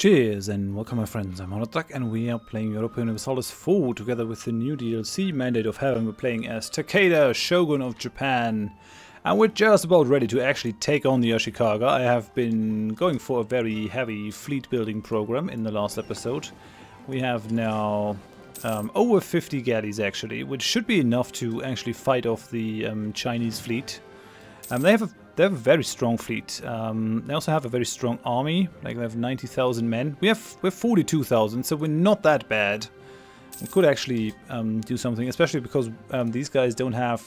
Cheers and welcome my friends, I'm Horath and we are playing Europa Universalis IV together with the new DLC Mandate of Heaven. We're playing as Takeda, Shogun of Japan, and we're just about ready to actually take on the Ashikaga. I have been going for a very heavy fleet building program in the last episode. We have now over 50 galleys actually, which should be enough to actually fight off the Chinese fleet. They have a very strong fleet. They also have a very strong army. Like they have 90,000 men. We're 42,000, so we're not that bad. We could actually do something, especially because these guys don't have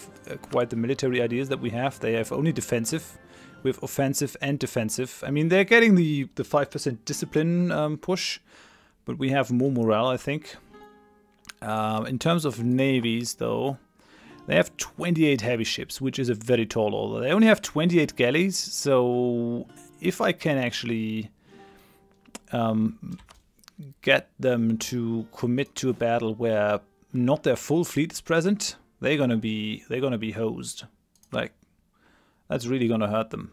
quite the military ideas that we have. They have only defensive. We have offensive and defensive. I mean, they're getting the 5% discipline push, but we have more morale, I think. In terms of navies, though, they have 28 heavy ships, which is a very tall order. They only have 28 galleys, so if I can actually get them to commit to a battle where not their full fleet is present, they're gonna be hosed. Like, that's really gonna hurt them.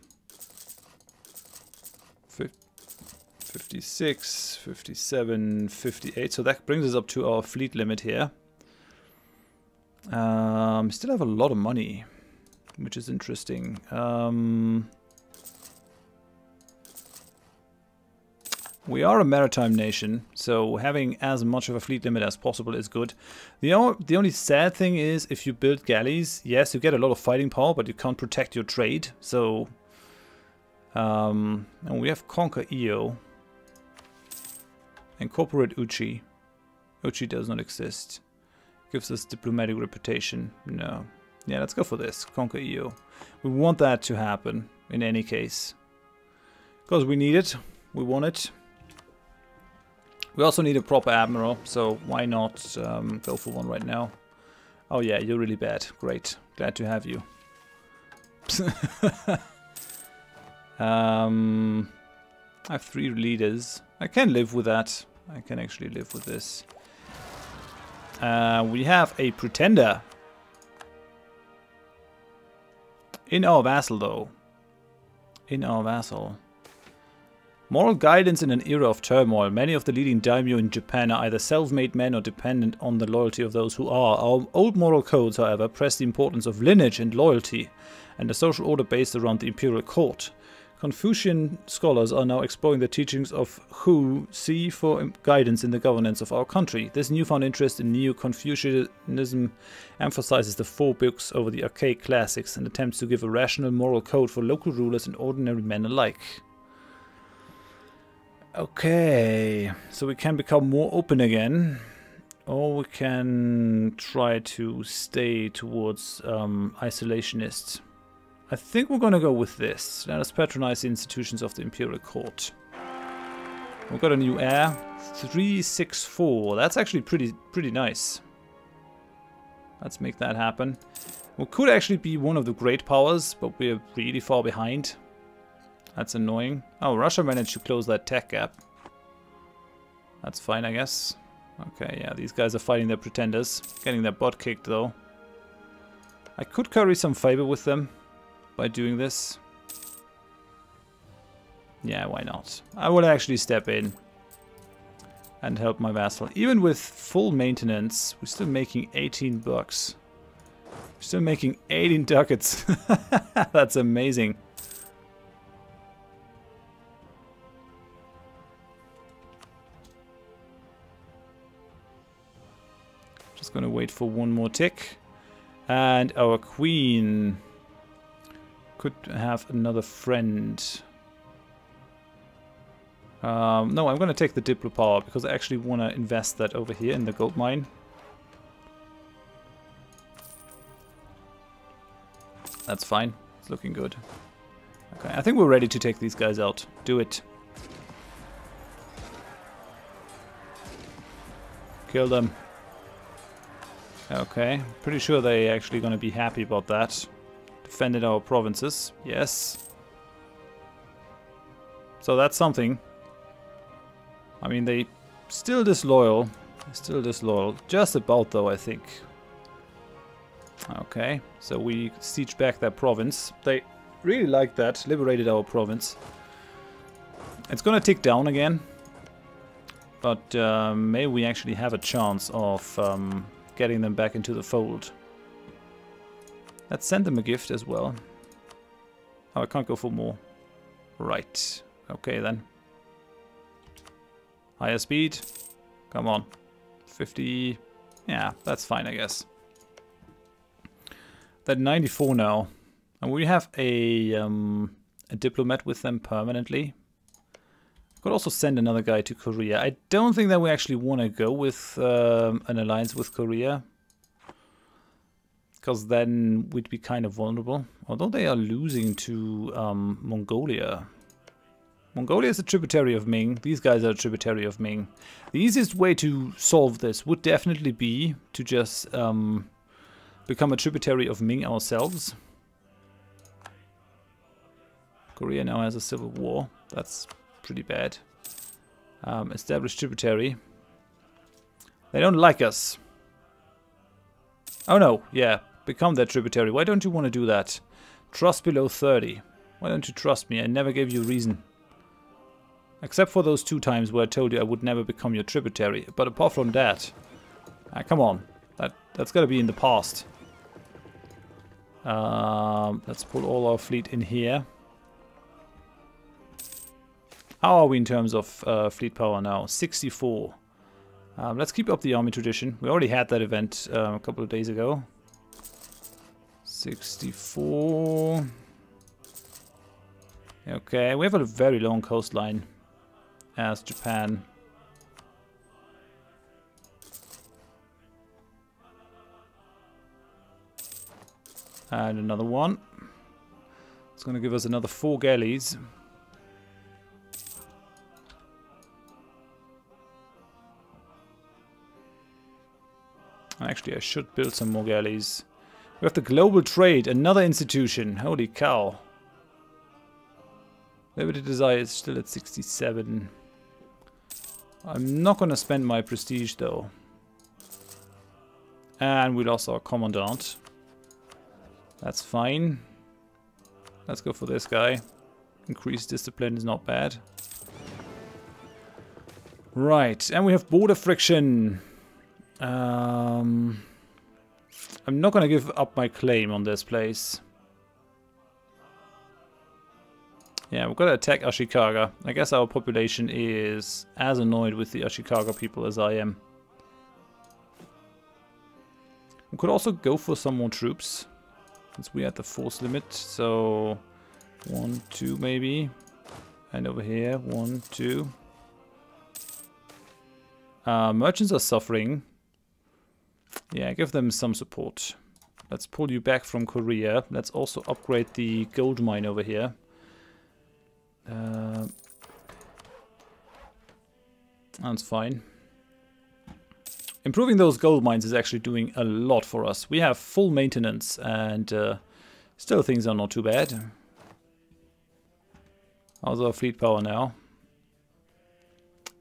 56, 57, 58. So that brings us up to our fleet limit here. Still have a lot of money, which is interesting. We are a maritime nation, so having as much of a fleet limit as possible is good. The only sad thing is, if you build galleys, yes, you get a lot of fighting power, but you can't protect your trade. So, and we have Conquer EO. Incorporate Uchi. Uchi does not exist. Gives us diplomatic reputation. No. Yeah, let's go for this. Conquer EU. We want that to happen in any case. Because we need it. We want it. We also need a proper admiral, so why not go for one right now? Oh yeah, you're really bad. Great. Glad to have you. I have 3 leaders. I can live with that. I can actually live with this. We have a pretender in our vassal, though. In our vassal. Moral guidance in an era of turmoil. Many of the leading daimyo in Japan are either self-made men or dependent on the loyalty of those who are. Our old moral codes, however, press the importance of lineage and loyalty, and a social order based around the imperial court. Confucian scholars are now exploring the teachings of Hu Ci for guidance in the governance of our country. This newfound interest in Neo-Confucianism emphasizes the 4 books over the archaic classics and attempts to give a rational moral code for local rulers and ordinary men alike. Okay, so we can become more open again, or we can try to stay towards isolationists. I think we're going to go with this. Let us patronize the institutions of the Imperial Court. We've got a new heir. 364. That's actually pretty nice. Let's make that happen. We could actually be one of the great powers, but we're really far behind. That's annoying. Oh, Russia managed to close that tech gap. That's fine, I guess. Okay, yeah, these guys are fighting their pretenders. Getting their butt kicked, though. I could curry some favor with them by doing this. Yeah, why not? I will actually step in and help my vassal. Even with full maintenance, we're still making 18 bucks. We're still making 18 ducats. That's amazing. Just gonna wait for one more tick. And our queen could have another friend. No, I'm going to take the Diplo power because I actually want to invest that over here in the gold mine. That's fine. It's looking good. Okay, I think we're ready to take these guys out. Do it. Kill them. Okay, pretty sure they're actually going to be happy about that. Defended our provinces, yes. So that's something. I mean, they still disloyal. Still disloyal. Just about, though, I think. Okay, so we siege back their province. They really like that. Liberated our province. It's gonna tick down again. But maybe we actually have a chance of getting them back into the fold. Let's send them a gift as well. Oh, I can't go for more. Right. Okay then. Higher speed. Come on. 50. Yeah, that's fine, I guess. They're 94 now. And we have a diplomat with them permanently. Could also send another guy to Korea. I don't think that we actually want to go with an alliance with Korea. Because then we'd be kind of vulnerable. Although they are losing to Mongolia. Mongolia is a tributary of Ming. These guys are a tributary of Ming. The easiest way to solve this would definitely be to just become a tributary of Ming ourselves. Korea now has a civil war. That's pretty bad. Established tributary. They don't like us. Oh no, yeah. Become that tributary. Why don't you want to do that? Trust below 30. Why don't you trust me? I never gave you a reason. Except for those 2 times where I told you I would never become your tributary. But apart from that... come on. That's gotta be in the past. Let's pull all our fleet in here. How are we in terms of fleet power now? 64. Let's keep up the army tradition. We already had that event a couple of days ago. 64. Okay, we have a very long coastline as Japan. And another one. It's going to give us another 4 galleys. Actually, I should build some more galleys. We have the global trade, another institution. Holy cow. Liberty Desire is still at 67. I'm not going to spend my prestige though. And we lost our commandant. That's fine. Let's go for this guy. Increased discipline is not bad. Right, and we have border friction. I'm not going to give up my claim on this place. Yeah, we've got to attack Ashikaga. I guess our population is as annoyed with the Ashikaga people as I am. We could also go for some more troops, since we had the force limit. So 1, 2 maybe. And over here, 1, 2. Merchants are suffering. Yeah, give them some support. Let's pull you back from Korea. Let's also upgrade the gold mine over here. That's fine. Improving those gold mines is actually doing a lot for us. We have full maintenance and still things are not too bad. How's our fleet power now?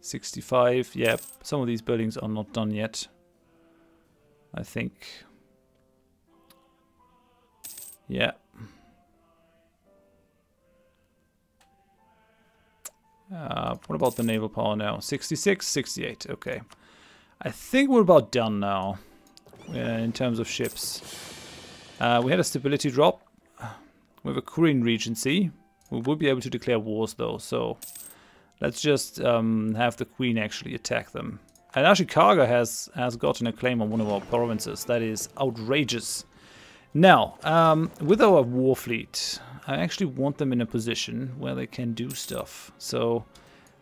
65. Yeah, some of these buildings are not done yet, I think. Yeah. What about the naval power now? 66, 68. Okay. I think we're about done now in terms of ships. We had a stability drop. We have a Korean Regency. We will be able to declare wars though, so let's just have the Queen actually attack them. And Ashikaga has gotten a claim on one of our provinces. That is outrageous. Now, with our war fleet, I actually want them in a position where they can do stuff. So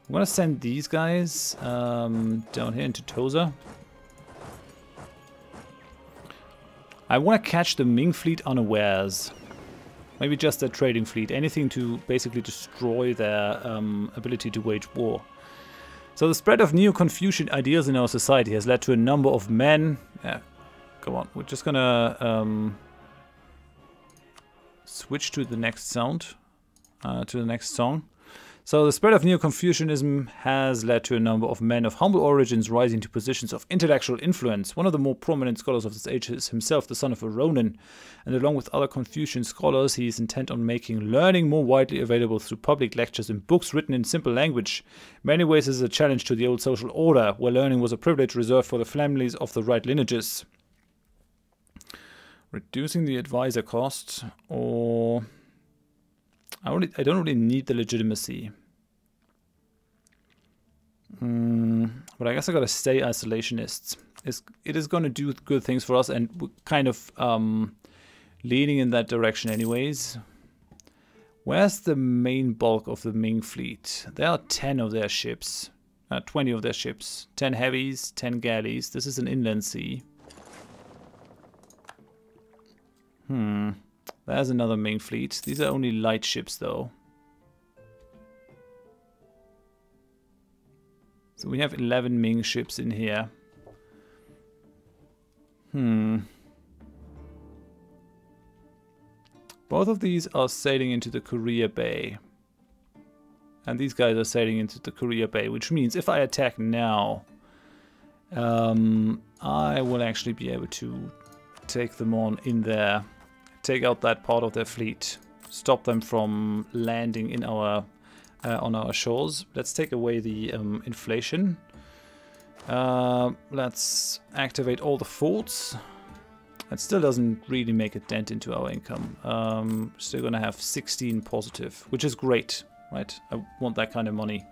I'm going to send these guys down here into Tosa. I want to catch the Ming fleet unawares. Maybe just their trading fleet. Anything to basically destroy their ability to wage war. So the spread of Neo-Confucian ideas in our society has led to a number of men... Yeah, come on. We're just going to switch to the next sound. To the next song. So the spread of Neo-Confucianism has led to a number of men of humble origins rising to positions of intellectual influence. One of the more prominent scholars of this age is himself the son of a Ronin, and along with other Confucian scholars, he is intent on making learning more widely available through public lectures and books written in simple language. In many ways, this is a challenge to the old social order, where learning was a privilege reserved for the families of the right lineages. Reducing the advisor cost, or... I don't really need the legitimacy. But I guess I gotta stay isolationists. It is gonna do good things for us, and we're kind of leaning in that direction anyways. Where's the main bulk of the Ming fleet? There are 10 of their ships. 20 of their ships. 10 heavies, 10 galleys. This is an inland sea. There's another Ming fleet. These are only light ships, though. So we have 11 Ming ships in here. Both of these are sailing into the Korea Bay. And these guys are sailing into the Korea Bay, which means if I attack now, I will actually be able to take them on in there. Take out that part of their fleet, stop them from landing in our on our shores. Let's take away the inflation. Let's activate all the forts. That still doesn't really make a dent into our income. Still gonna have 16 positive, which is great, right? I want that kind of money.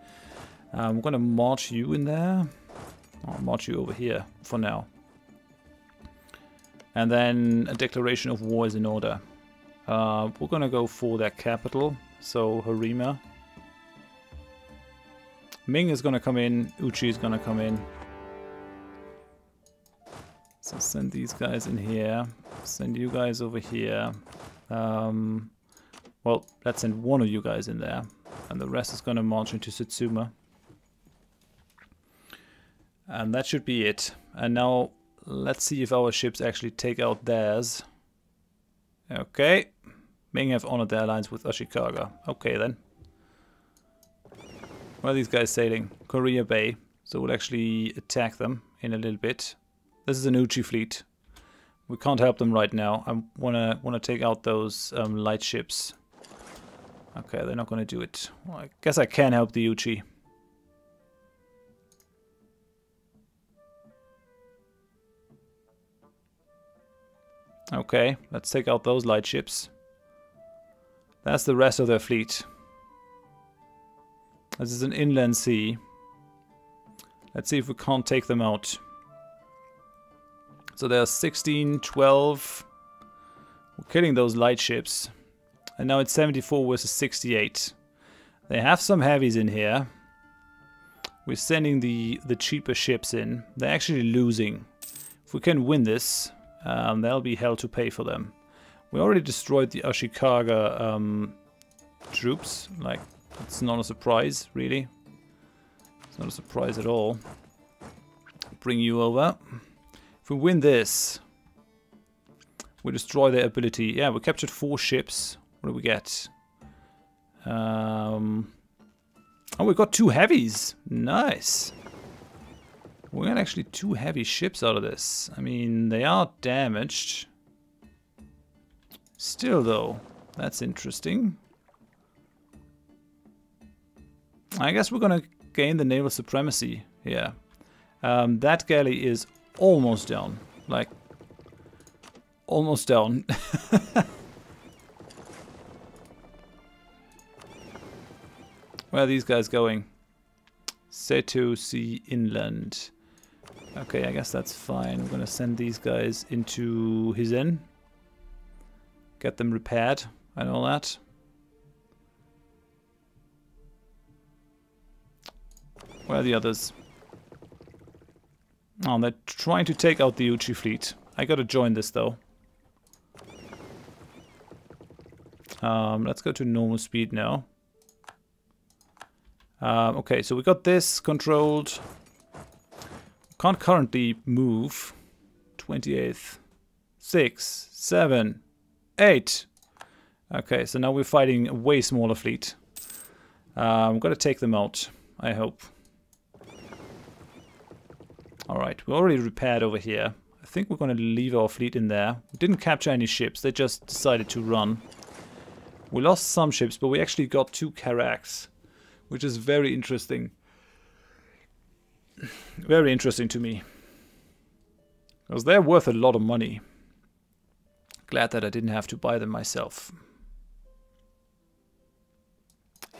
I'm gonna march you in there. I'll march you over here for now. And then a declaration of war is in order. We're gonna go for their capital, so Harima. Ming is gonna come in, Uchi is gonna come in. So send these guys in here, send you guys over here. Well, let's send one of you guys in there, and the rest is gonna march into Satsuma. And that should be it. And now let's see if our ships actually take out theirs. Okay. Ming have honored their alliance with Ashikaga. Okay then. Where are these guys sailing? Korea Bay. So we'll actually attack them in a little bit. This is an Uchi fleet. We can't help them right now. I wanna take out those light ships. Okay, they're not gonna do it. Well, I guess I can help the Uchi. Okay, let's take out those light ships. That's the rest of their fleet. This is an inland sea. Let's see if we can't take them out. So there's 16, 12. We're killing those light ships. And now it's 74 versus 68. They have some heavies in here. We're sending the cheaper ships in. They're actually losing. If we can win this, there'll be hell to pay for them. We already destroyed the Ashikaga troops. Like, it's not a surprise, really. It's not a surprise at all. Bring you over. If we win this, we destroy their ability. Yeah, we captured 4 ships. What do we get? Oh, we got 2 heavies. Nice. We got actually 2 heavy ships out of this. I mean, they are damaged. Still, though, that's interesting. I guess we're gonna gain the naval supremacy here. That galley is almost down. Like, almost down. Where are these guys going? Seto Sea inland. Okay, I guess that's fine. We're gonna send these guys into Hizen. Get them repaired and all that. Where are the others? Oh, they're trying to take out the Uchi fleet. I gotta join this though. Let's go to normal speed now. Okay, so we got this controlled. Can't currently move. 28th. 6, 7, 8. Okay, so now we're fighting a way smaller fleet. I'm gonna take them out, I hope. Alright, we already repaired over here. I think we're gonna leave our fleet in there. We didn't capture any ships, they just decided to run. We lost some ships, but we actually got 2 Carracks, which is very interesting. Very interesting to me. Because they're worth a lot of money. Glad that I didn't have to buy them myself.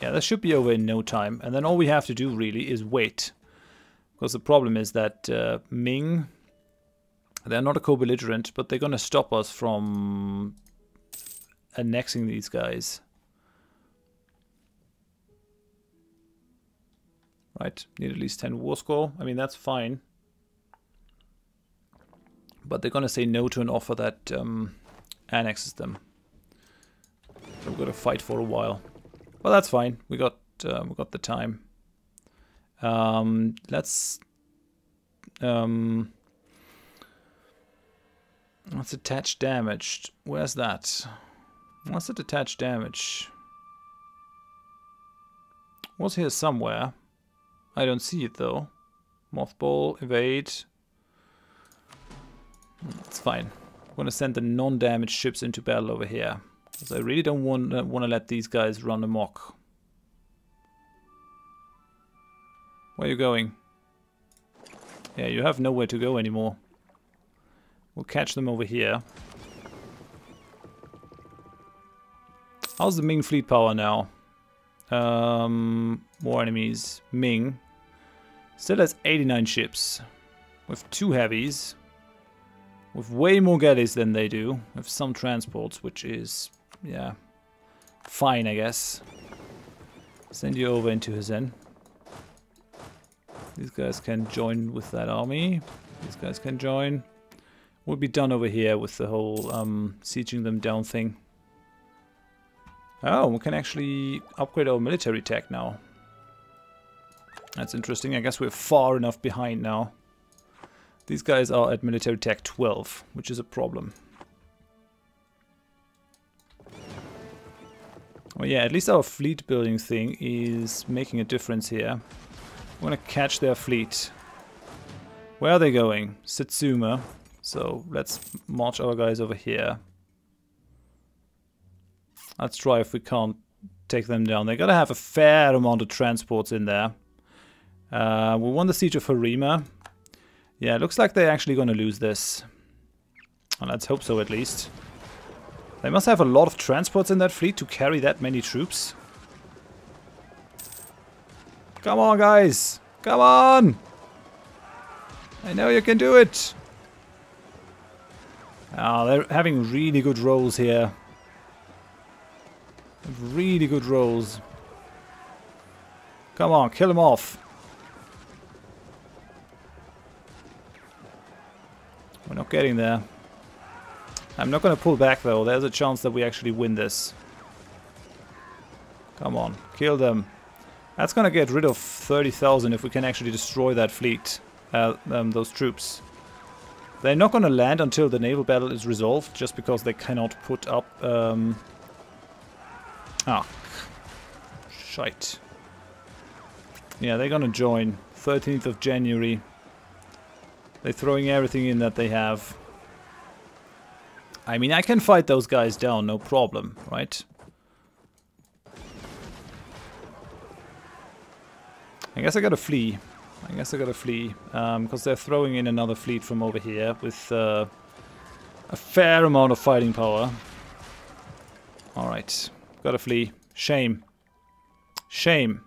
Yeah, that should be over in no time. And then all we have to do really is wait. Because the problem is that Ming, they're not a co-belligerent, but they're going to stop us from annexing these guys. Right, need at least 10 war score. I mean, that's fine. But they're going to say no to an offer that annexes them. So we're going to fight for a while. Well, that's fine. We got the time. Let's attach damaged. Where's that? What's it attached damage? Was here somewhere. I don't see it though. Mothball, evade. It's fine. I'm gonna send the non-damaged ships into battle over here. Because I really don't want to let these guys run amok. Where are you going? Yeah, you have nowhere to go anymore. We'll catch them over here. How's the Ming fleet power now? More enemies. Ming still has 89 ships. With 2 heavies. With way more galleys than they do. With some transports, which is, yeah, fine, I guess. Send you over into Hizen. These guys can join with that army. These guys can join. We'll be done over here with the whole sieging them down thing. Oh, we can actually upgrade our military tech now. That's interesting. I guess we're far enough behind now. These guys are at military tech 12, which is a problem. Well, yeah, at least our fleet building thing is making a difference here. I'm gonna catch their fleet. Where are they going? Satsuma. So let's march our guys over here. Let's try if we can't take them down. They gotta have a fair amount of transports in there. We won the siege of Harima. Yeah, it looks like they're actually gonna lose this. And let's hope so at least. They must have a lot of transports in that fleet to carry that many troops. Come on, guys! Come on! I know you can do it! Oh, they're having really good rolls here. Really good rolls. Come on, kill them off. We're not getting there. I'm not going to pull back though. There's a chance that we actually win this. Come on, kill them. That's going to get rid of 30,000 if we can actually destroy that fleet. Those troops. They're not going to land until the naval battle is resolved, just because they cannot put up... Ah, shite. Yeah, they're going to join. 13th of January. They're throwing everything in that they have. I mean, I can fight those guys down, no problem, right? I guess I gotta flee. Because they're throwing in another fleet from over here with a fair amount of fighting power. Alright, gotta flee. Shame. Shame.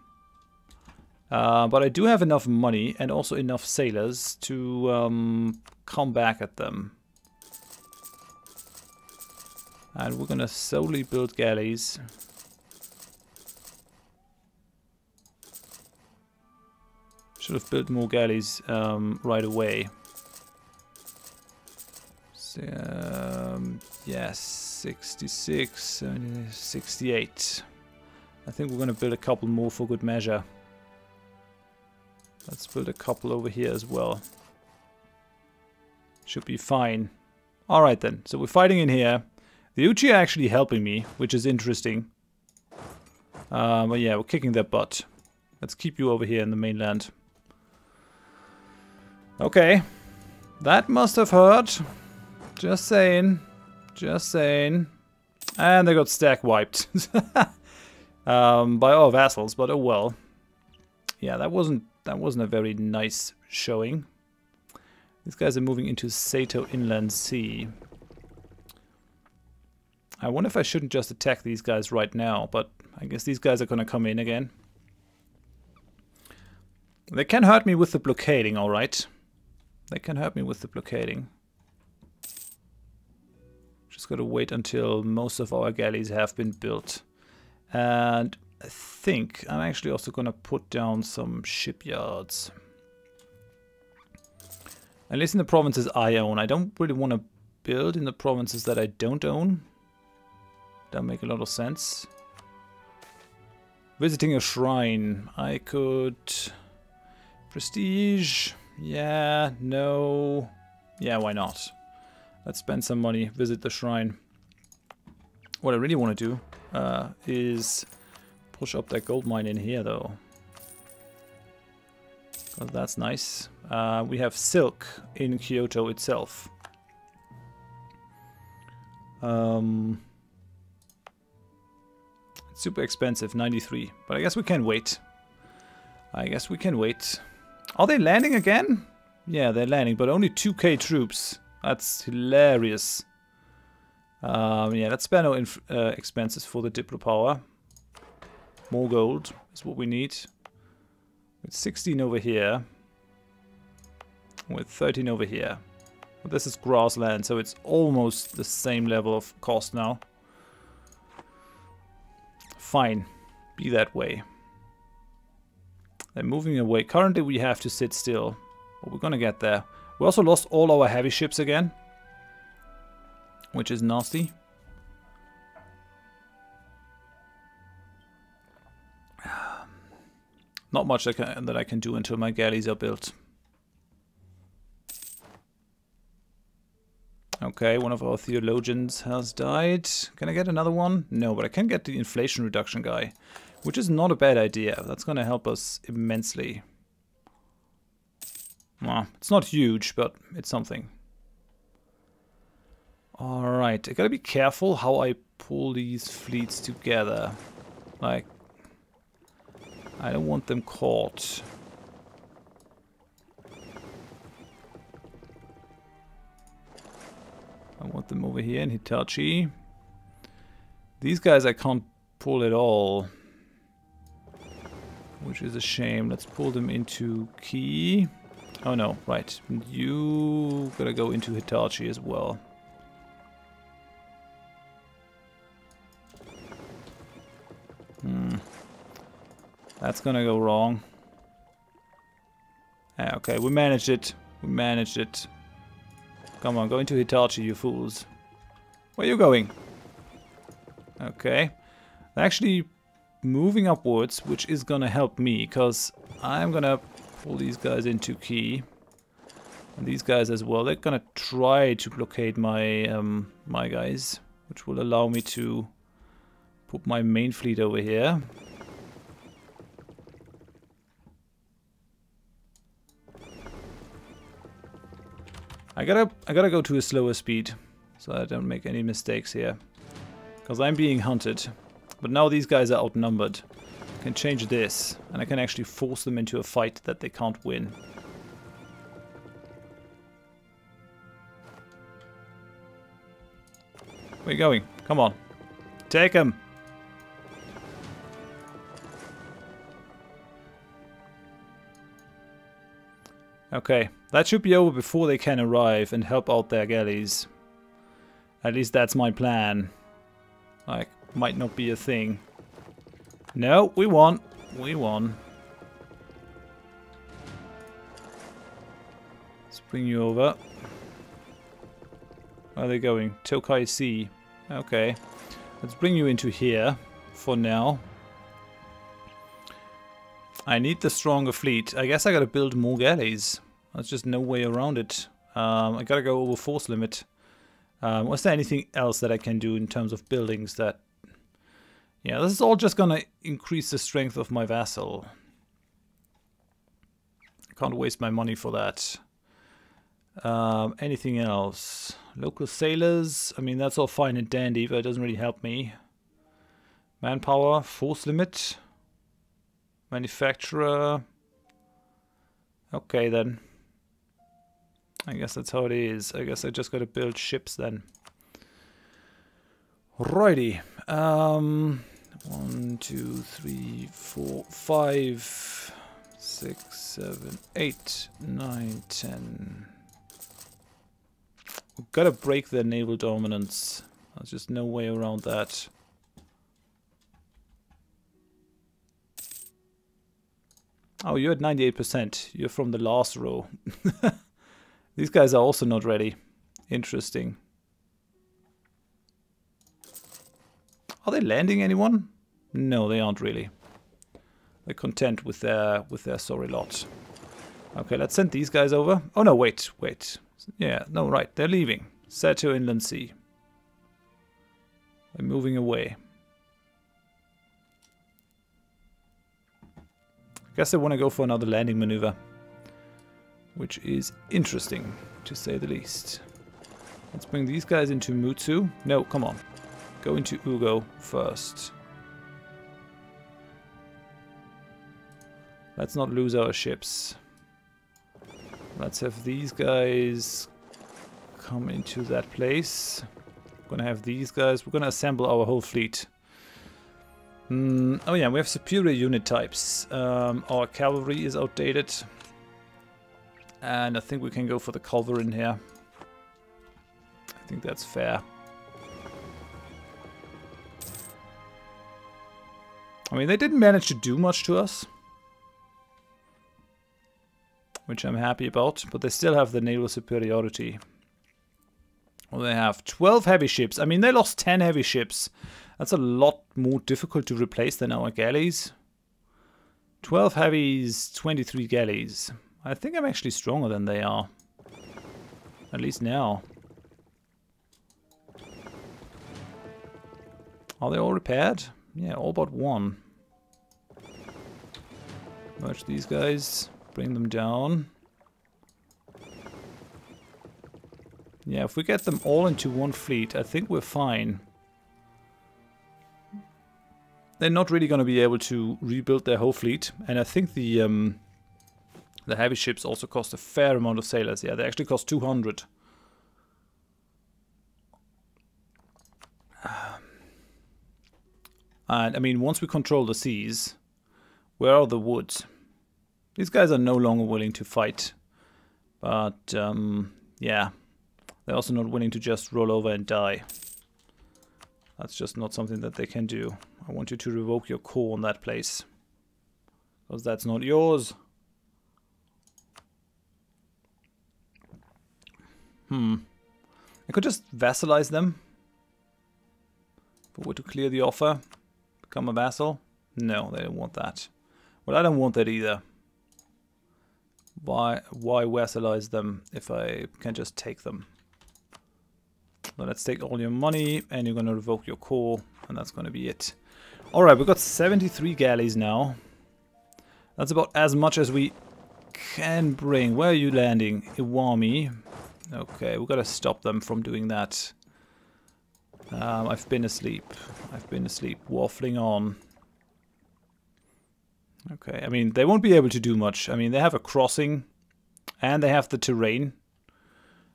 But I do have enough money and also enough sailors to come back at them. And we're gonna solely build galleys. Should have built more galleys right away. So, yes, 66, 68. I think we're gonna build a couple more for good measure. Let's build a couple over here as well. Should be fine. Alright then, so we're fighting in here. The Uchi are actually helping me, which is interesting. But yeah, we're kicking their butt. Let's keep you over here in the mainland. Okay. That must have hurt. Just saying. Just saying. And they got stack wiped. By our vassals, but oh well. Yeah, that wasn't a very nice showing. These guys are moving into Sato Inland Sea. I wonder if I shouldn't just attack these guys right now, but I guess these guys are gonna come in again. They can hurt me with the blockading, alright. They can hurt me with the blockading. Just gotta wait until most of our galleys have been built. And I think I'm actually also gonna put down some shipyards. At least in the provinces I own. I don't really want to build in the provinces that I don't own. That make a lot of sense. Visiting a shrine. I could... Prestige. Yeah, no. Yeah, why not? Let's spend some money. Visit the shrine. What I really want to do is push up that gold mine in here, though. Oh, that's nice. We have silk in Kyoto itself. It's super expensive, 93. But I guess we can wait. I guess we can wait. Are they landing again? Yeah, they're landing, but only 2k troops. That's hilarious. Yeah, let's spare no expenses for the Diplo power. More gold is what we need. With 16 over here. With 13 over here. But this is grassland, so it's almost the same level of cost now. Fine. Be that way. They're moving away. Currently we have to sit still. But we're gonna get there. We also lost all our heavy ships again. Which is nasty. Not much that I can do until my galleys are built. Okay, one of our theologians has died. Can I get another one? No, but I can get the inflation reduction guy. Which is not a bad idea. That's going to help us immensely. Well, it's not huge, but it's something. Alright, I gotta be careful how I pull these fleets together. Like, I don't want them caught. I want them over here in Hitachi. These guys I can't pull at all. Which is a shame. Let's pull them into Key. Oh no, right. You gotta go into Hitachi as well. That's gonna go wrong. Ah, okay, we managed it. We managed it. Come on, go into Hitachi, you fools. Where are you going? Okay. Actually moving upwards, which is gonna help me, because I'm gonna pull these guys into Key. And these guys as well. They're gonna try to blockade my my guys, which will allow me to put my main fleet over here. I gotta go to a slower speed, so I don't make any mistakes here. Because I'm being hunted. But now these guys are outnumbered. I can change this, and I can actually force them into a fight that they can't win. Where are you going? Come on. Take him! Okay, that should be over before they can arrive and help out their galleys. At least that's my plan. Like, might not be a thing. No, we won. We won. Let's bring you over. Where are they going? Tokai Sea. Okay. Let's bring you into here for now. I need the stronger fleet. I guess I gotta build more galleys. There's just no way around it. I gotta go over force limit. Was there anything else that I can do in terms of buildings that Yeah, this is all just gonna increase the strength of my vassal. I can't waste my money for that. Anything else? Local sailors. I mean, that's all fine and dandy, but it doesn't really help me. Manpower, force limit. Manufacturer. Okay then. I guess that's how it is. I guess I just gotta build ships then. Righty. 1, 2, 3, 4, 5, 6, 7, 8, 9, 10. We've gotta break their naval dominance. There's just no way around that. Oh, you're at 98%. You're from the last row. These guys are also not ready. Interesting. Are they landing anyone? No, they aren't really. They're content with their sorry lot. Okay, let's send these guys over. Oh no, wait. Yeah, no, right, they're leaving. Seto Inland Sea. They're moving away. I guess they want to go for another landing maneuver. Which is interesting, to say the least. Let's bring these guys into Mutsu. No, come on. Go into Ugo first. Let's not lose our ships. Let's have these guys come into that place. We're gonna have these guys. We're gonna assemble our whole fleet. Oh yeah, we have superior unit types. Our cavalry is outdated. And I think we can go for the culverin here. I think that's fair. I mean, they didn't manage to do much to us. Which I'm happy about. But they still have the naval superiority. Well, they have 12 heavy ships. I mean, they lost 10 heavy ships. That's a lot more difficult to replace than our galleys. 12 heavies, 23 galleys. I think I'm actually stronger than they are. At least now. Are they all repaired? Yeah, all but one. Merge these guys. Bring them down. Yeah, if we get them all into one fleet, I think we're fine. They're not really going to be able to rebuild their whole fleet. And I think the heavy ships also cost a fair amount of sailors. Yeah, they actually cost 200. And I mean, once we control the seas, where are the woods? These guys are no longer willing to fight. But, yeah. They're also not willing to just roll over and die. That's just not something that they can do. I want you to revoke your core on that place. Because that's not yours. I could just vassalize them. If I were to clear the offer. Become a vassal. No, they don't want that. Well, I don't want that either. Why vassalize them if I can just take them? So let's take all your money, and you're going to revoke your core, and that's going to be it. Alright, we've got 73 galleys now. That's about as much as we can bring. Where are you landing? Iwami. Okay, we've got to stop them from doing that. I've been asleep. Waffling on. Okay, I mean, they won't be able to do much. I mean, they have a crossing, and they have the terrain.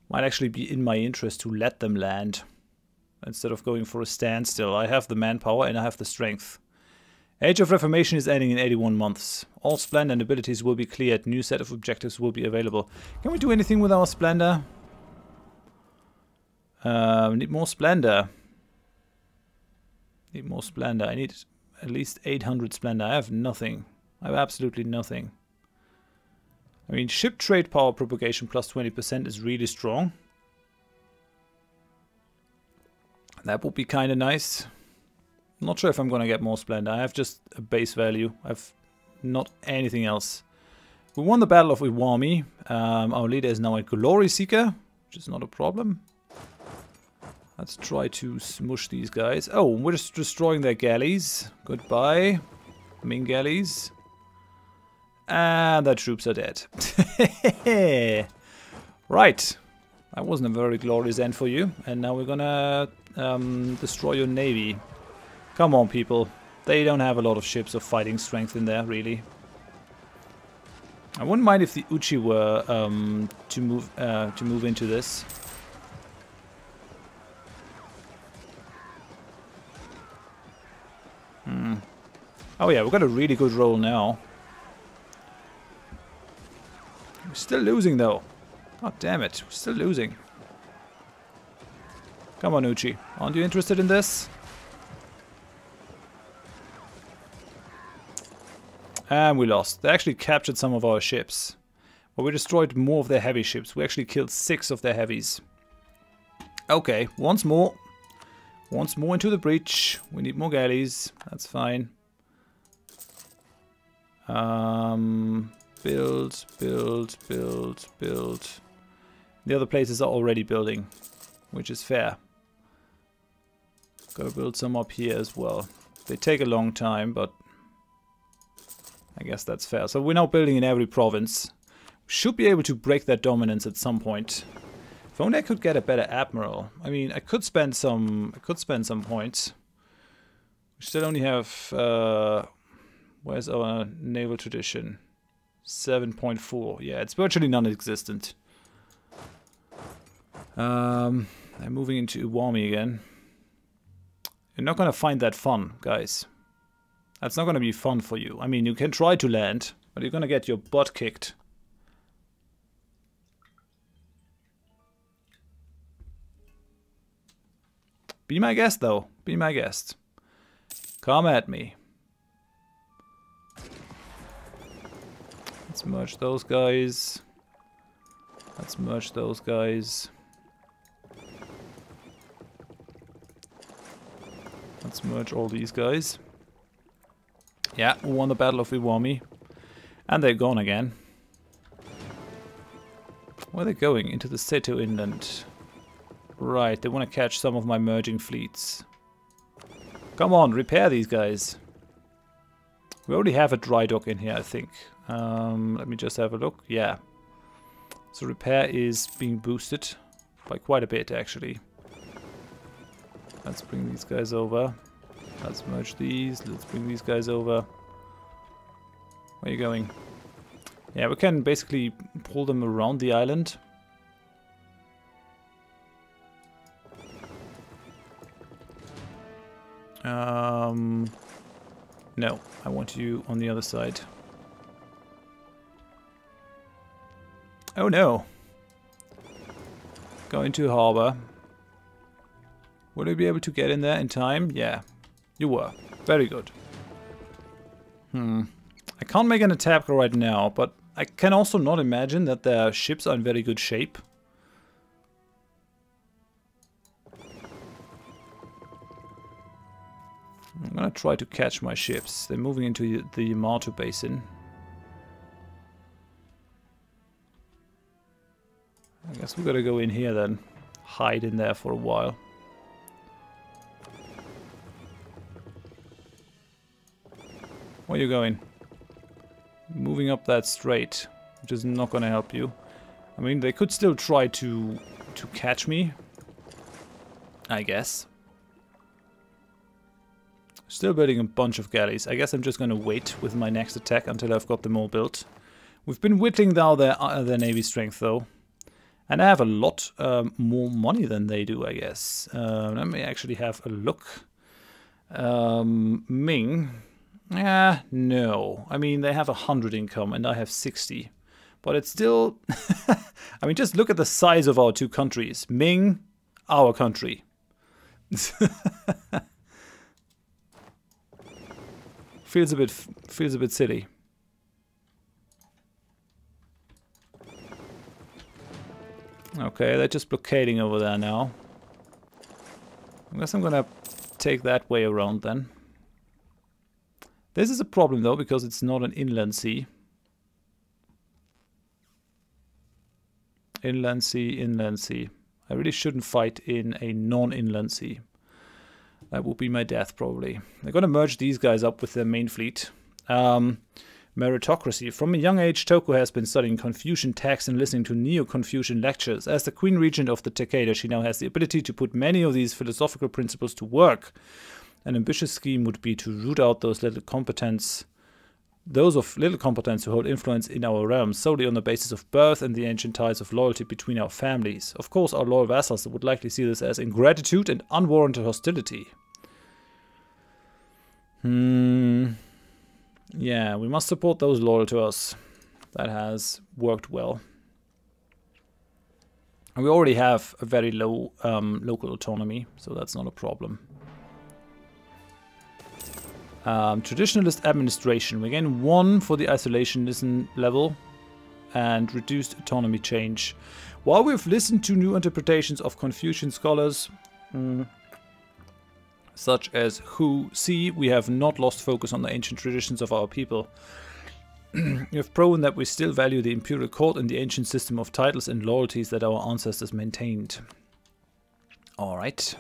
Might actually be in my interest to let them land instead of going for a standstill. I have the manpower and I have the strength. Age of Reformation is ending in 81 months. All splendor and abilities will be cleared. New set of objectives will be available. Can we do anything with our splendor? Need more splendor. Need more splendor. I need at least 800 splendor. I have nothing. I have absolutely nothing. I mean, ship trade power propagation plus 20% is really strong. That would be kind of nice. I'm not sure if I'm going to get more splendor. I have just a base value. I have not anything else. We won the Battle of Iwami. Our leader is now a Glory Seeker, which is not a problem. Let's try to smush these guys. Oh, we're just destroying their galleys. Goodbye, Ming galleys. And their troops are dead. Right. That wasn't a very glorious end for you. And now we're gonna destroy your navy. Come on, people. They don't have a lot of ships of fighting strength in there, really. I wouldn't mind if the Uchi were to move into this. Oh yeah, we've got a really good roll now. We're still losing though. God damn it, we're still losing. Come on, Uchi. Aren't you interested in this? And we lost. They actually captured some of our ships. But we destroyed more of their heavy ships. We actually killed 6 of their heavies. Okay, once more. Once more into the breach. We need more galleys. That's fine. Build. The other places are already building, which is fair. Gotta build some up here as well. They take a long time, but I guess that's fair. So we're now building in every province. We should be able to break that dominance at some point. If only I could get a better admiral. I mean, I could spend some points. We still only have where's our naval tradition? 7.4. Yeah, it's virtually non-existent. I'm moving into Iwami again. You're not gonna find that fun, guys. That's not gonna be fun for you. I mean, you can try to land, but you're gonna get your butt kicked. Be my guest, though. Be my guest. Come at me. Let's merge those guys. Let's merge those guys. Let's merge all these guys. Yeah, we won the Battle of Iwami. And they're gone again. Where are they going? Into the Seto Inland. Right, they want to catch some of my merging fleets. Come on, repair these guys. We already have a dry dock in here, I think. Let me just have a look. Yeah. So repair is being boosted by quite a bit, actually. Let's bring these guys over. Let's merge these. Let's bring these guys over. Where are you going? Yeah, we can basically pull them around the island. No, I want you on the other side. Oh no! Go into harbor. Will you be able to get in there in time? Yeah, you were. Very good. I can't make an attack right now, but I can also not imagine that their ships are in very good shape. I'm gonna try to catch my ships. They're moving into the Yamato Basin. I guess we gotta go in here then. Hide in there for a while. Where are you going? Moving up that strait, which is not gonna help you. I mean, they could still try to catch me, I guess. Still building a bunch of galleys. I guess I'm just gonna wait with my next attack until I've got them all built. We've been whittling down their navy strength though. And I have a lot more money than they do, I guess. Let me actually have a look. Ming. No. I mean, they have 100 income and I have 60. But it's still... I mean, just look at the size of our two countries. Ming, our country. Feels a bit silly. Okay, they're just blockading over there now. I guess I'm gonna take that way around then. This is a problem though, because it's not an inland sea. Inland sea, inland sea. I really shouldn't fight in a non-inland sea. That would be my death, probably. They're going to merge these guys up with their main fleet. Meritocracy. From a young age, Toku has been studying Confucian texts and listening to Neo-Confucian lectures. As the Queen Regent of the Takeda, she now has the ability to put many of these philosophical principles to work. An ambitious scheme would be to root out those of little competence who hold influence in our realm solely on the basis of birth and the ancient ties of loyalty between our families. Of course, our loyal vassals would likely see this as ingratitude and unwarranted hostility. Yeah, we must support those loyal to us. That has worked well. And we already have a very low local autonomy, so that's not a problem. Traditionalist administration. We gain 1 for the isolationism level and reduced autonomy change. While we've listened to new interpretations of Confucian scholars, such as Hu Si, we have not lost focus on the ancient traditions of our people. We have proven that we still value the imperial court and the ancient system of titles and loyalties that our ancestors maintained. Alright.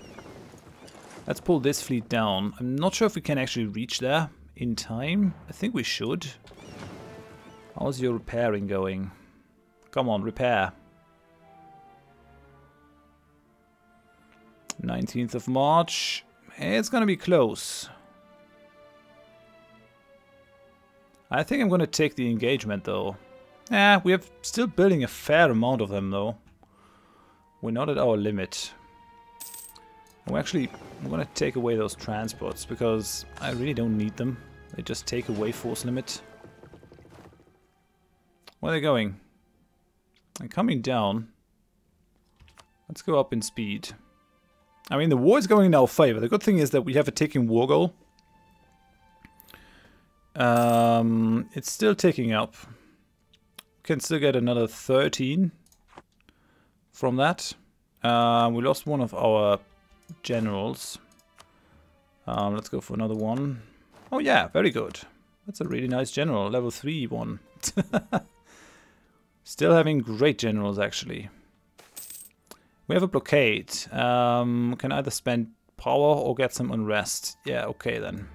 Let's pull this fleet down. I'm not sure if we can actually reach there in time. I think we should. How's your repairing going? Come on, repair. 19th of March. It's gonna be close. I think I'm gonna take the engagement though. We are still building a fair amount of them though. We're not at our limit. I'm gonna take away those transports because I really don't need them. They just take away force limit. Where are they going? They're coming down. Let's go up in speed. I mean, the war is going in our favor. The good thing is that we have a ticking war goal. It's still ticking up. We can still get another 13 from that. We lost one of our generals. Let's go for another one. Oh yeah, very good. That's a really nice general. Level 3 one. Still having great generals, actually. We have a blockade. Can either spend power or get some unrest. Yeah, okay then.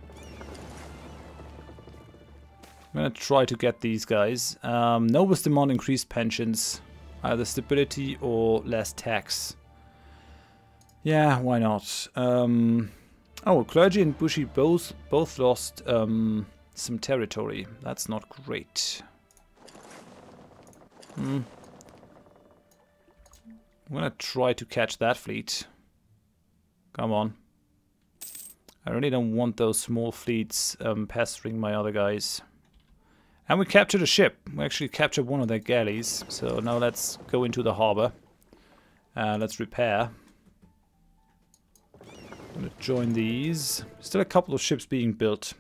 I'm gonna try to get these guys. Nobles demand increased pensions. Either stability or less tax. Yeah, why not? Oh, clergy and bushi both lost some territory. That's not great. I'm gonna try to catch that fleet. Come on. I really don't want those small fleets pestering my other guys. And we captured a ship. We actually captured one of their galleys. So now let's go into the harbor. Let's repair. I'm gonna join these. Still a couple of ships being built.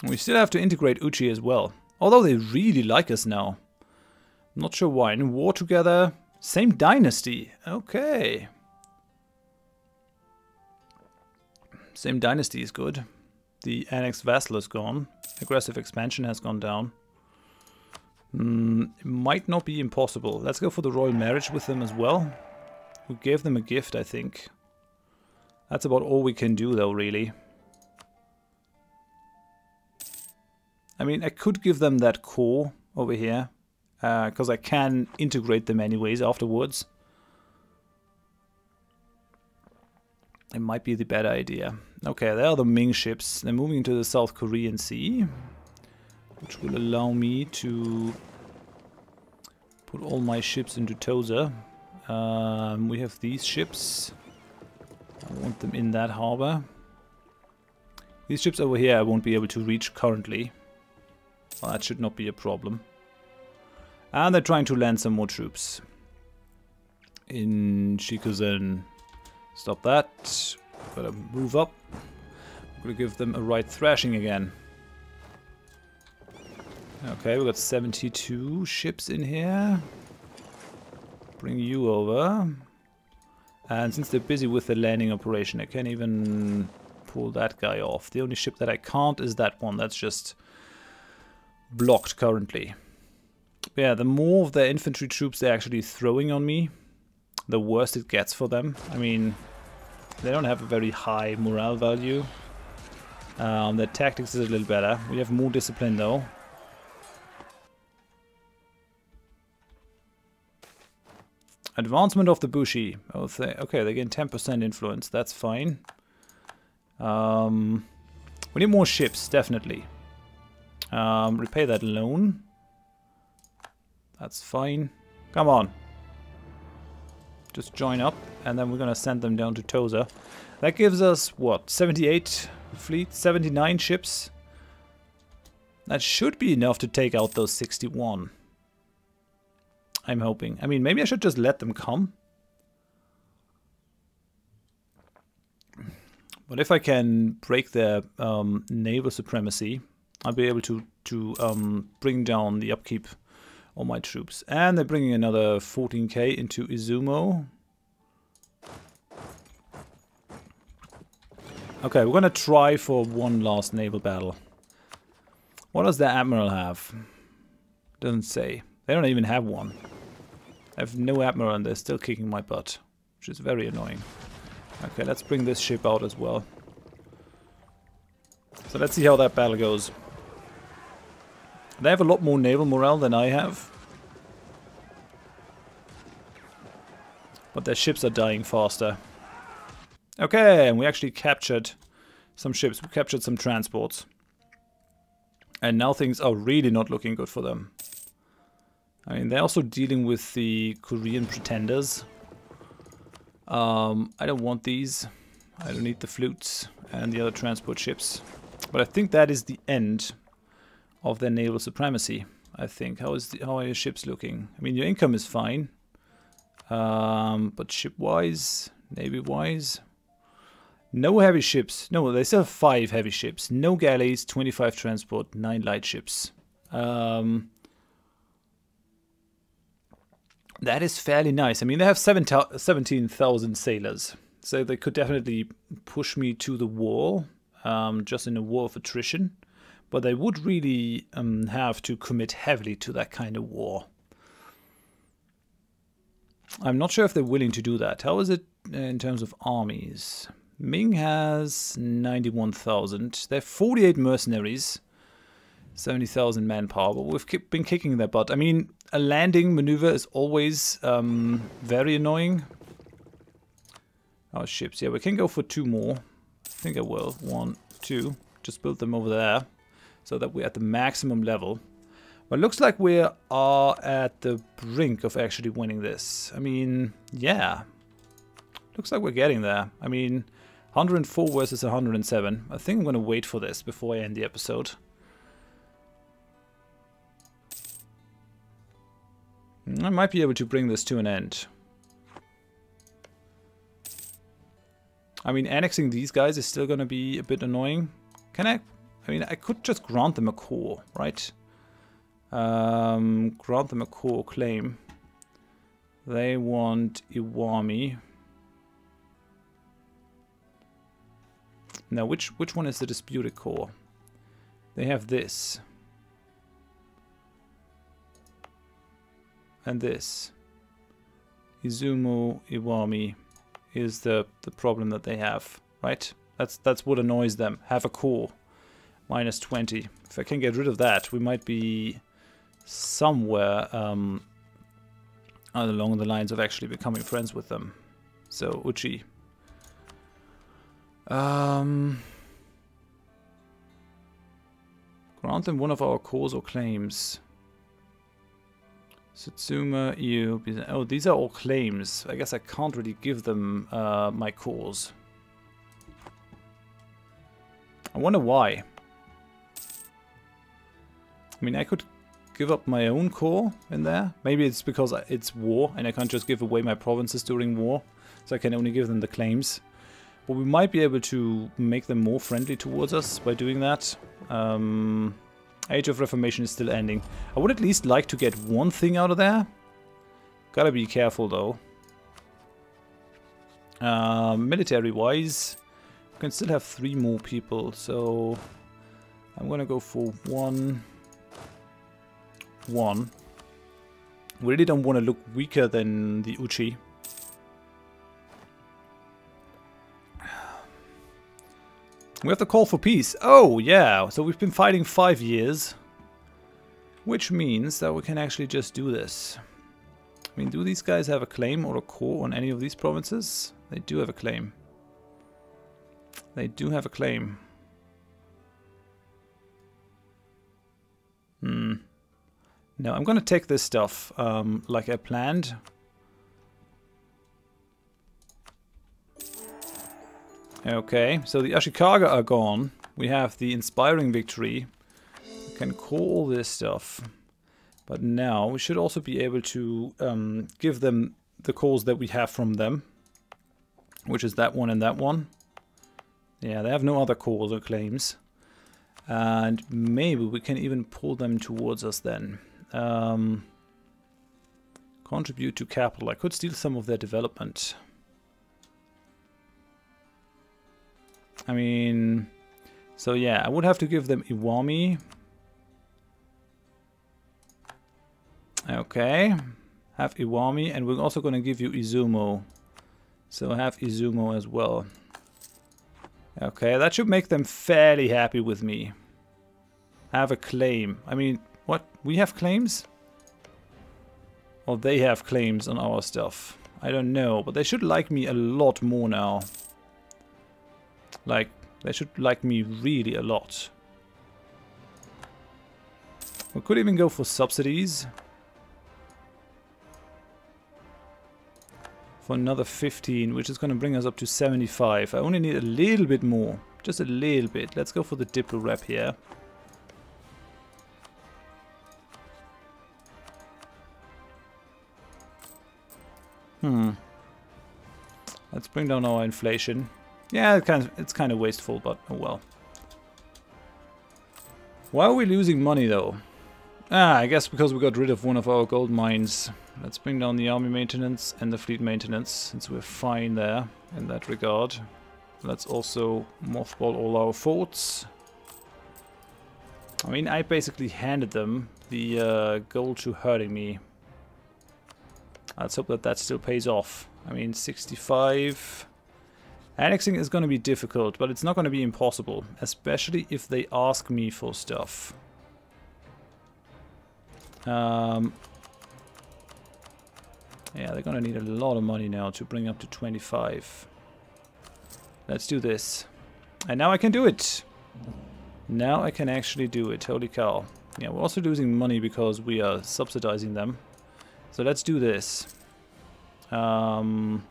We still have to integrate Uchi as well. Although they really like us now. I'm not sure why. In war together. Same dynasty. Okay. Same dynasty is good. The annexed vassal is gone. Aggressive expansion has gone down. It might not be impossible. Let's go for the royal marriage with them as well. We gave them a gift, I think. That's about all we can do though, really. I mean, I could give them that core over here. Because I can integrate them anyways afterwards. It might be the better idea. Okay, there are the Ming ships. They're moving into the South Korean Sea. Which will allow me to put all my ships into Tosa. We have these ships. I want them in that harbor. These ships over here I won't be able to reach currently. Well, that should not be a problem. And they're trying to land some more troops. In Shikozen. Stop that. Gotta move up. I'm gonna give them a right thrashing again. Okay, we've got 72 ships in here. Bring you over. And since they're busy with the landing operation, I can't even pull that guy off. The only ship that I can't is that one. That's just blocked currently. Yeah, the more of their infantry troops they're actually throwing on me, the worse it gets for them. I mean, they don't have a very high morale value. Their tactics is a little better. We have more discipline though. Advancement of the Bushi. Oh, okay, they gain 10% influence. That's fine. We need more ships, definitely. Repay that loan. That's fine. Come on. Just join up, and then we're gonna send them down to Tosa. That gives us, what, 78 fleet, 79 ships? That should be enough to take out those 61. I'm hoping. I mean, maybe I should just let them come. But if I can break their naval supremacy, I'll be able to bring down the upkeep on my troops. And they're bringing another 14k into Izumo. Okay, we're gonna try for one last naval battle. What does the admiral have? Doesn't say. They don't even have one. I have no admiral and they're still kicking my butt, which is very annoying. Okay, let's bring this ship out as well. So let's see how that battle goes. They have a lot more naval morale than I have. But their ships are dying faster. Okay, and we actually captured some ships. We captured some transports. And now things are really not looking good for them. I mean, they're also dealing with the Korean pretenders. I don't want these. I don't need the flutes and the other transport ships. But I think that is the end of their naval supremacy, I think. How are your ships looking? I mean, your income is fine. But ship-wise, navy-wise... No heavy ships. No, they still have 5 heavy ships. No galleys, 25 transport, 9 light ships. That is fairly nice. I mean, they have 17,000 sailors. So they could definitely push me to the wall, just in a war of attrition. But they would really have to commit heavily to that kind of war. I'm not sure if they're willing to do that. How is it in terms of armies? Ming has 91,000. They have 48 mercenaries, 70,000 manpower, but we've been kicking their butt. I mean, a landing maneuver is always very annoying. Our ships, yeah, we can go for 2 more. I think I will. 1, 2. Just build them over there so that we're at the maximum level. But it looks like we are at the brink of actually winning this. I mean, yeah. Looks like we're getting there. I mean, 104 versus 107. I think I'm going to wait for this before I end the episode. I might be able to bring this to an end. I mean, annexing these guys is still going to be a bit annoying. Can I? I mean, I could just grant them a core, right? Grant them a core claim. They want Iwami. Now, which one is the disputed core? They have this. And this. Izumo Iwami is the problem that they have, right? That's what annoys them. Have a core. Minus 20. If I can get rid of that, we might be somewhere along the lines of actually becoming friends with them. So, Uchi. Grant them one of our cores or claims. Satsuma, EU. Oh, these are all claims. I guess I can't really give them my cores. I wonder why. I mean, I could give up my own core in there. Maybe it's because it's war and I can't just give away my provinces during war. So I can only give them the claims. But we might be able to make them more friendly towards us by doing that. Age of Reformation is still ending. I would at least like to get one thing out of there. Gotta be careful though. Military-wise, we can still have 3 more people. So I'm gonna go for 1. We really don't want to look weaker than the Uchi. We have to call for peace. Oh, yeah. So we've been fighting 5 years. Which means that we can actually just do this. I mean, do these guys have a claim or a core on any of these provinces? They do have a claim. They do have a claim. No, I'm gonna take this stuff like I planned. Okay, so the Ashikaga are gone. We have the inspiring victory. We can call all this stuff. But now we should also be able to give them the calls that we have from them. Which is that one and that one. Yeah, they have no other calls or claims. And maybe we can even pull them towards us then. Contribute to capital. I could steal some of their development. I mean, so yeah, I would have to give them Iwami. Okay, have Iwami, and we're also going to give you Izumo. So have Izumo as well. Okay, that should make them fairly happy with me. Have a claim. I mean, what? We have claims? Or they have claims on our stuff? I don't know, but they should like me a lot more now. Like, they should like me really a lot. We could even go for subsidies. For another 15, which is going to bring us up to 75. I only need a little bit more. Just a little bit. Let's go for the Diplo rep here. Let's bring down our inflation. Yeah, it's kind of wasteful, but oh well. Why are we losing money though? I guess because we got rid of one of our gold mines. Let's bring down the army maintenance and the fleet maintenance, since we're fine there in that regard. Let's also mothball all our forts. I mean, I basically handed them the gold to hurting me. Let's hope that that still pays off. I mean, 65... Annexing is going to be difficult, but it's not going to be impossible, especially if they ask me for stuff. Yeah, they're going to need a lot of money now to bring up to 25. Let's do this. And now I can do it. Now I can actually do it. Holy cow. Yeah, we're also losing money because we are subsidizing them. So let's do this. Gotta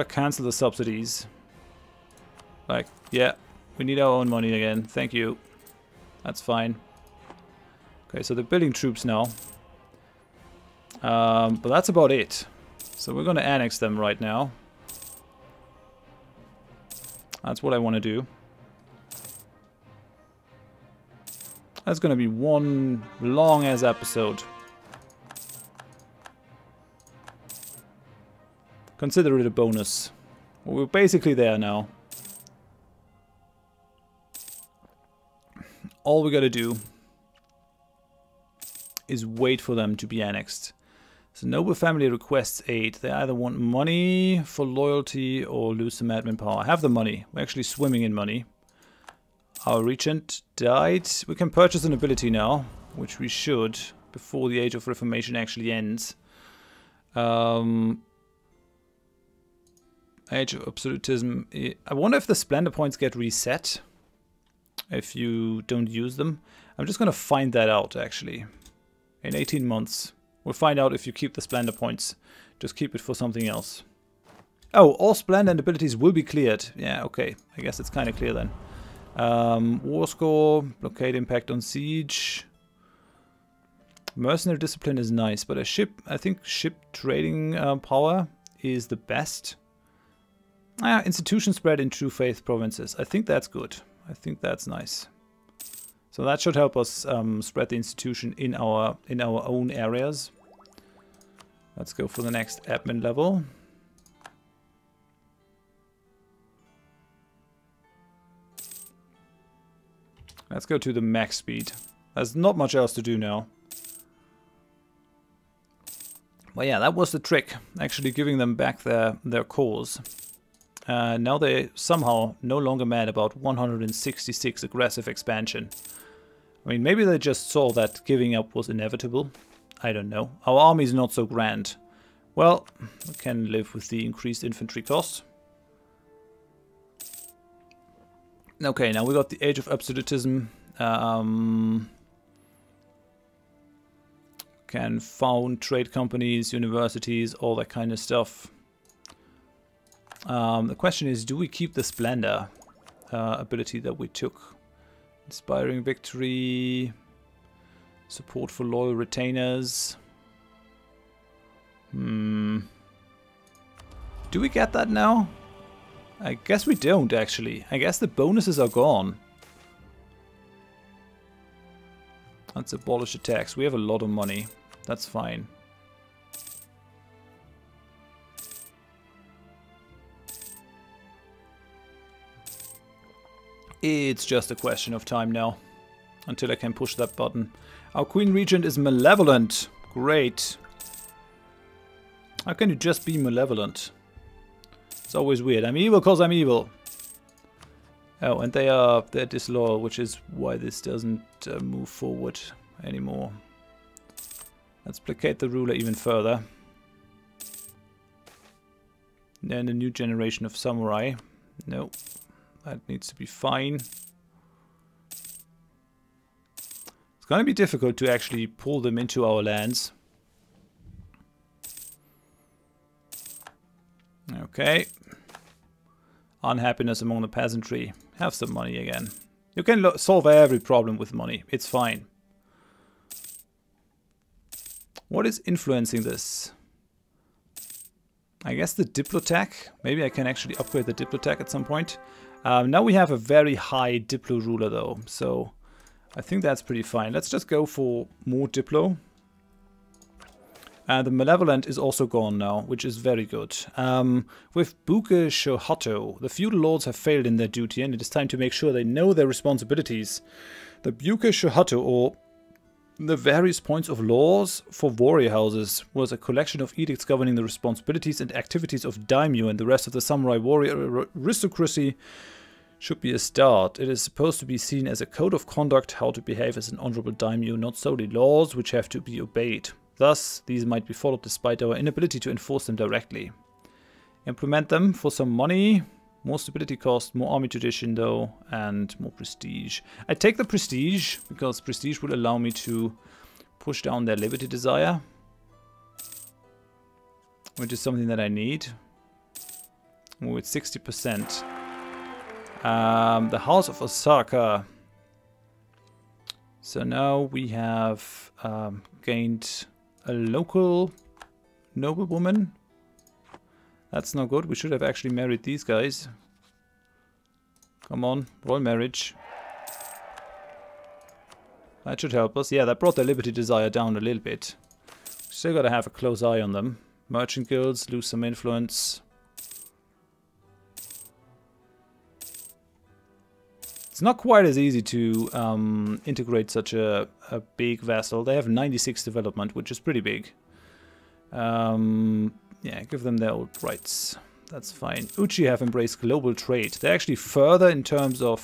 cancel the subsidies. Like, yeah, we need our own money again. Thank you. That's fine. Okay, so they're building troops now. But that's about it. So we're gonna annex them right now. That's what I want to do. That's gonna be one long-ass episode. Consider it a bonus. Well, we're basically there now. All we gotta do is wait for them to be annexed. So noble family requests aid. They either want money for loyalty or lose some admin power. I have the money. We're actually swimming in money. Our regent died. We can purchase an ability now, which we should before the Age of Reformation actually ends. Age of Absolutism. I wonder if the Splendor points get reset if you don't use them. I'm just going to find that out, actually. In 18 months. We'll find out if you keep the Splendor points. Just keep it for something else. Oh, all Splendor and abilities will be cleared. Yeah, okay. I guess it's kind of clear then. War score, blockade impact on siege. Mercenary discipline is nice, but I think ship trading power is the best. Institution spread in True Faith provinces. I think that's good. I think that's nice. So that should help us spread the institution in our own areas. Let's go for the next admin level. Let's go to the max speed. There's not much else to do now. Well, yeah, that was the trick, actually giving them back their cores. Now they're somehow no longer mad about 166 aggressive expansion. I mean, maybe they just saw that giving up was inevitable. I don't know. Our army is not so grand. Well, we can live with the increased infantry cost. Okay, now we got the Age of Absolutism. Can found trade companies, universities, all that kind of stuff. The question is, do we keep the Splendor ability that we took? Inspiring victory, support for loyal retainers. Do we get that now? I guess we don't, actually. I guess the bonuses are gone. Let's abolish attacks. We have a lot of money. That's fine. It's just a question of time now until I can push that button. Our Queen Regent is malevolent. Great. How can you just be malevolent? It's always weird. I'm evil because I'm evil. Oh, and they're disloyal, which is why this doesn't move forward anymore. Let's placate the ruler even further. Then a new generation of samurai. No, that needs to be fine. It's going to be difficult to actually pull them into our lands. Okay. Unhappiness among the peasantry. Have some money again. You can solve every problem with money. It's fine. What is influencing this? I guess the Diplotac. Maybe I can actually upgrade the Diplotac at some point. Now we have a very high Diplo ruler though. So I think that's pretty fine. Let's just go for more Diplo. The Malevolent is also gone now, which is very good. With Buke Shohato, the feudal lords have failed in their duty and it is time to make sure they know their responsibilities. The Buke Shohato, or the various points of laws for warrior houses, was a collection of edicts governing the responsibilities and activities of daimyo and the rest of the samurai warrior aristocracy. Should be a start. It is supposed to be seen as a code of conduct, how to behave as an honorable daimyo, not solely laws which have to be obeyed. Thus, these might be followed despite our inability to enforce them directly. Implement them for some money. More stability cost, more army tradition though, and more prestige. I take the prestige, because prestige will allow me to push down their liberty desire. Which is something that I need. Oh, it's 60%. The House of Osaka. So now we have gained a local noblewoman. That's not good. We should have actually married these guys. Come on, royal marriage. That should help us. Yeah, that brought their liberty desire down a little bit. Still gotta have a close eye on them. Merchant guilds, lose some influence. It's not quite as easy to integrate such a big vassal. They have 96 development, which is pretty big. Yeah, give them their old rights. That's fine. Uchi have embraced global trade. They're actually further in terms of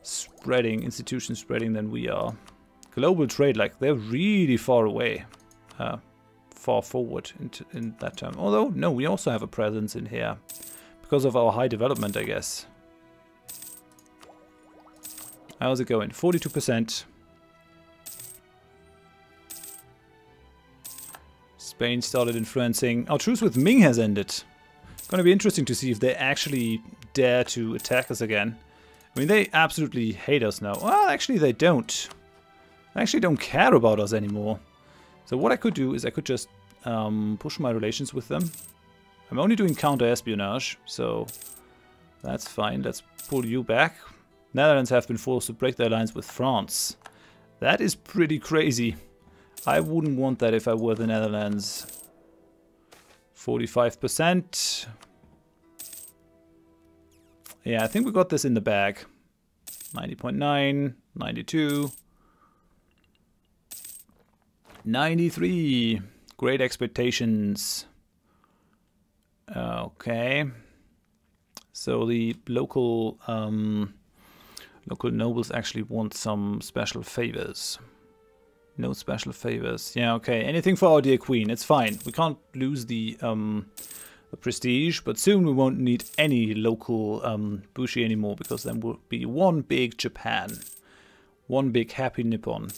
spreading, institution spreading than we are. Global trade, like, they're really far away. Far forward in that term. Although, no, we also have a presence in here. Because of our high development, I guess. How's it going? 42%. Spain started influencing. Our truce with Ming has ended. Gonna be interesting to see if they actually dare to attack us again. I mean, they absolutely hate us now. Well, actually they don't. They actually don't care about us anymore. So what I could do is I could just push my relations with them. I'm only doing counter-espionage, so that's fine. Let's pull you back. Netherlands have been forced to break their alliance with France. That is pretty crazy. I wouldn't want that if I were the Netherlands. 45%. Yeah, I think we got this in the bag. 90.9, 92, 93. Great expectations. Okay. So the local local nobles actually want some special favors. No special favors. Yeah, okay. Anything for our dear queen. It's fine. We can't lose the prestige, but soon we won't need any local bushi anymore, because then will be one big Japan. One big happy Nippon.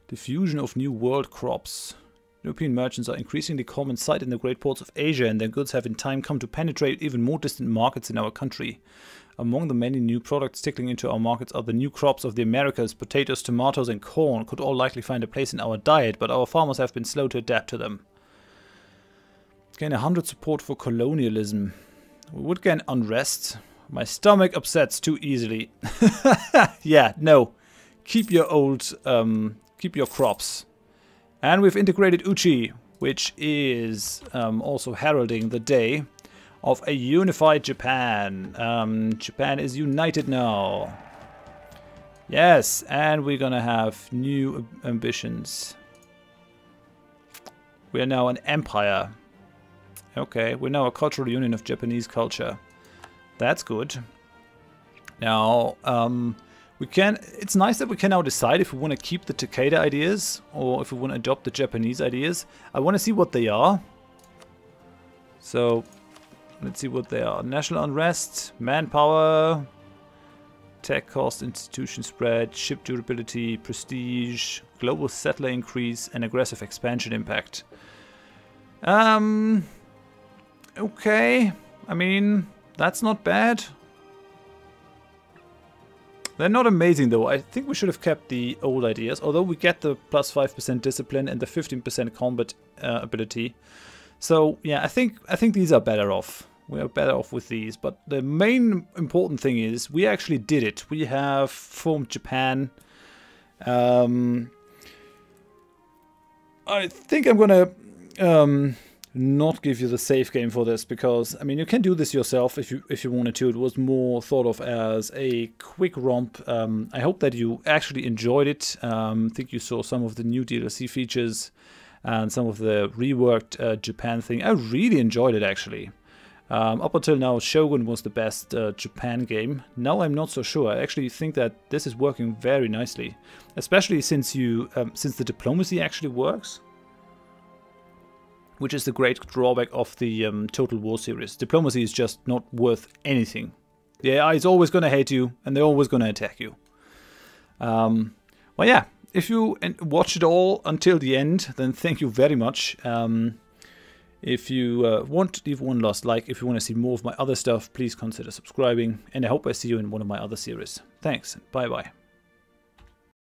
Diffusion of new world crops. European merchants are increasingly common sight in the great ports of Asia, and their goods have in time come to penetrate even more distant markets in our country. Among the many new products trickling into our markets are the new crops of the Americas. Potatoes, tomatoes and corn could all likely find a place in our diet, but our farmers have been slow to adapt to them. Gain 100 support for colonialism. We would gain unrest. My stomach upsets too easily. Yeah, no. Keep your old, keep your crops. And we've integrated Uchi, which is also heralding the day of a unified Japan. Japan is united now. Yes, and we're gonna have new ambitions. We are now an empire. Okay, we're now a cultural union of Japanese culture. That's good. Now, we can. It's nice that we can now decide if we want to keep the Takeda ideas or if we want to adopt the Japanese ideas. I want to see what they are. So, let's see what they are. National unrest, manpower, tech cost, institution spread, ship durability, prestige, global settler increase, and aggressive expansion impact. Okay. I mean, that's not bad. They're not amazing though. I think we should have kept the old ideas, although we get the plus 5% discipline and the 15% combat ability. So yeah, I think these are better off. We are better off with these. But the main important thing is we actually did it. We have formed Japan. I think I'm gonna not give you the save game for this, because I mean you can do this yourself if you wanted to. It was more thought of as a quick romp. I hope that you actually enjoyed it. I think you saw some of the new DLC features and some of the reworked Japan thing. I really enjoyed it actually. Up until now, Shogun was the best Japan game. Now I'm not so sure. I actually think that this is working very nicely, especially since since the diplomacy actually works, which is the great drawback of the Total War series. Diplomacy is just not worth anything. The AI is always going to hate you, and they're always going to attack you. Well, yeah, if you watched it all until the end, then thank you very much. If you want, leave one last like. If you want to see more of my other stuff, please consider subscribing. And I hope I see you in one of my other series. Thanks, and bye-bye.